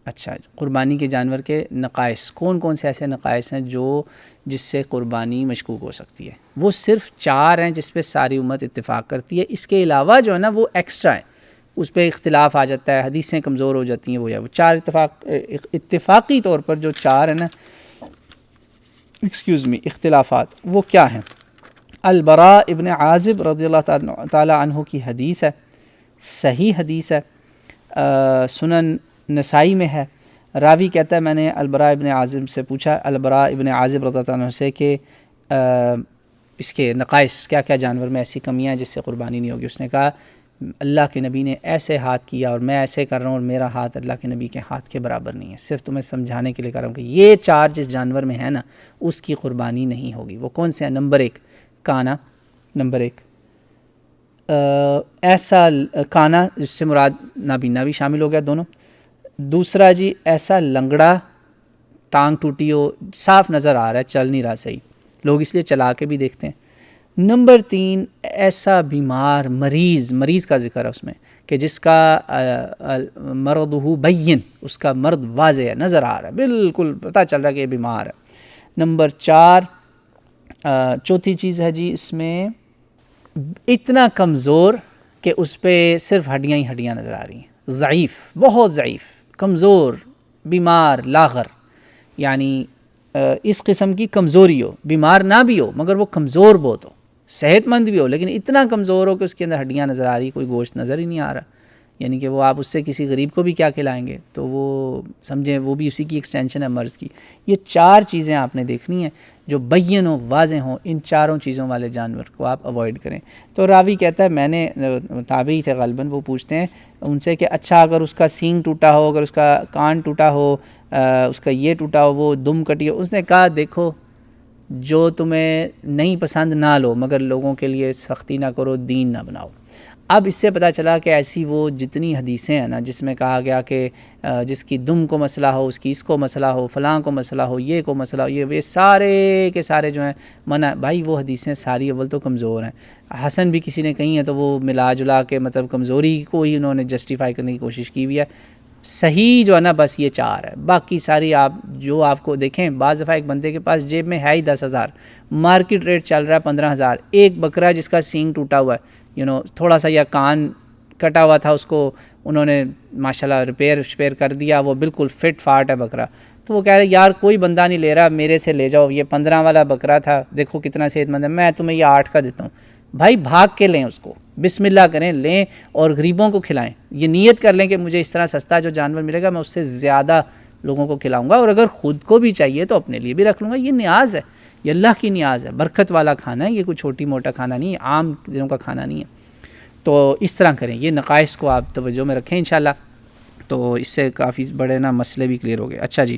اچھا، قربانی کے جانور کے نقائص کون کون سے ایسے نقائص ہیں جس سے قربانی مشکوک ہو سکتی ہے؟ وہ صرف 4 ہیں جس پہ ساری امت اتفاق کرتی ہے. اس کے علاوہ جو ہے نا وہ ایکسٹرا ہے، اس پہ اختلاف آ جاتا ہے، حدیثیں کمزور ہو جاتی ہیں. وہ 4 اتفاقی طور پر جو 4 ہیں نا اختلافات، وہ کیا ہیں؟ البراء ابن عازب رضی اللہ تعالی عنہ کی حدیث ہے، صحیح حدیث ہے، سنن نسائی میں ہے. راوی کہتا ہے میں نے البراء ابن عازب سے پوچھا، البراء ابن عازب رضی اللہ عنہ سے کہ اس کے نقائص کیا کیا جانور میں ایسی کمیاں ہیں جس سے قربانی نہیں ہوگی. اس نے کہا اللہ کے نبی نے ایسے ہاتھ کیا اور میں ایسے کر رہا ہوں اور میرا ہاتھ اللہ کے نبی کے ہاتھ کے برابر نہیں ہے. صرف تمہیں سمجھانے کے لیے کر رہا ہوں کہ یہ 4 جس جانور میں ہے نا اس کی قربانی نہیں ہوگی. وہ کون سے ہیں؟ نمبر 1 کانا، نمبر 1 ایسا کانا جس سے مراد نابینا بھی شامل ہو گیا دونوں. دوسرا جی ایسا لنگڑا، ٹانگ ٹوٹی ہو، صاف نظر آ رہا ہے، چل نہیں رہا صحیح، لوگ اس لیے چلا کے بھی دیکھتے ہیں. نمبر 3 ایسا بیمار مریض کا ذکر ہے اس میں کہ جس کا مرضہ بین، اس کا مرض واضح ہے، نظر آ رہا ہے، بالکل پتہ چل رہا ہے کہ یہ بیمار ہے. نمبر 4 چوتھی چیز ہے جی اس میں اتنا کمزور کہ اس پہ صرف ہڈیاں ہی ہڈیاں نظر آ رہی ہیں، ضعیف، بہت ضعیف، کمزور، بیمار، لاغر، یعنی اس قسم کی کمزوری ہو، بیمار نہ بھی ہو مگر وہ کمزور بہت ہو، صحت مند بھی ہو لیکن اتنا کمزور ہو کہ اس کے اندر ہڈیاں نظر آ رہی، کوئی گوشت نظر ہی نہیں آ رہا. یعنی کہ وہ آپ اس سے کسی غریب کو بھی کیا کھلائیں گے، تو وہ سمجھیں وہ بھی اسی کی ایکسٹینشن ہے مرض کی. یہ 4 چیزیں آپ نے دیکھنی ہیں جو بین ہوں، واضح ہوں. ان 4 چیزوں والے جانور کو آپ اوائڈ کریں. تو راوی کہتا ہے میں نے، تابعی تھے غالباً، وہ پوچھتے ہیں ان سے کہ اچھا اگر اس کا سینگ ٹوٹا ہو، اگر اس کا کان ٹوٹا ہو، اس کا یہ ٹوٹا ہو، وہ دم کٹی ہو. اس نے کہا دیکھو جو تمہیں نہیں پسند نہ لو مگر لوگوں کے لیے سختی نہ کرو، دین نہ بناؤ. اب اس سے پتہ چلا کہ ایسی وہ جتنی حدیثیں ہیں نا جس میں کہا گیا کہ جس کی دم کو مسئلہ ہو، اس کی اس کو مسئلہ ہو، فلاں کو مسئلہ ہو، یہ کو مسئلہ ہو، یہ سارے کے سارے جو ہیں منع. بھائی وہ حدیثیں ساری اول تو کمزور ہیں، حسن بھی کسی نے کہی ہیں تو وہ ملا جلا کے مطلب کمزوری کو ہی انہوں نے جسٹیفائی کرنے کی کوشش کی ہوئی ہے. صحیح جو ہے نا بس یہ 4 ہے، باقی ساری آپ جو آپ کو دیکھیں. بعض دفعہ ایک بندے کے پاس جیب میں ہے ہی 10,000، مارکیٹ ریٹ چل رہا ہے 15,000، ایک بکرا جس کا سینگ ٹوٹا ہوا ہے، تھوڑا سا یا کان کٹا ہوا تھا، اس کو انہوں نے ماشاءاللہ ریپیئر کر دیا، وہ بالکل فٹ فاٹ ہے بکرا. تو وہ کہہ رہے یار کوئی بندہ نہیں لے رہا، میرے سے لے جاؤ، یہ 15 والا بکرا تھا، دیکھو کتنا صحت مند ہے، میں تمہیں یہ 8 کا دیتا ہوں. بھائی بھاگ کے لیں اس کو، بسم اللہ کریں، لیں اور غریبوں کو کھلائیں. یہ نیت کر لیں کہ مجھے اس طرح سستا جو جانور ملے گا میں اس سے زیادہ لوگوں کو کھلاؤں گا، اور اگر خود کو بھی چاہیے تو اپنے لیے بھی رکھ لوں گا. یہ نیاز ہے، یہ اللہ کی نیاز ہے، برکت والا کھانا ہے، یہ کوئی چھوٹی موٹا کھانا نہیں ہے، عام دنوں کا کھانا نہیں ہے. تو اس طرح کریں. یہ نقائص کو آپ توجہ میں رکھیں انشاءاللہ، تو اس سے کافی بڑے نا مسئلے بھی کلیئر ہو گئے. اچھا جی،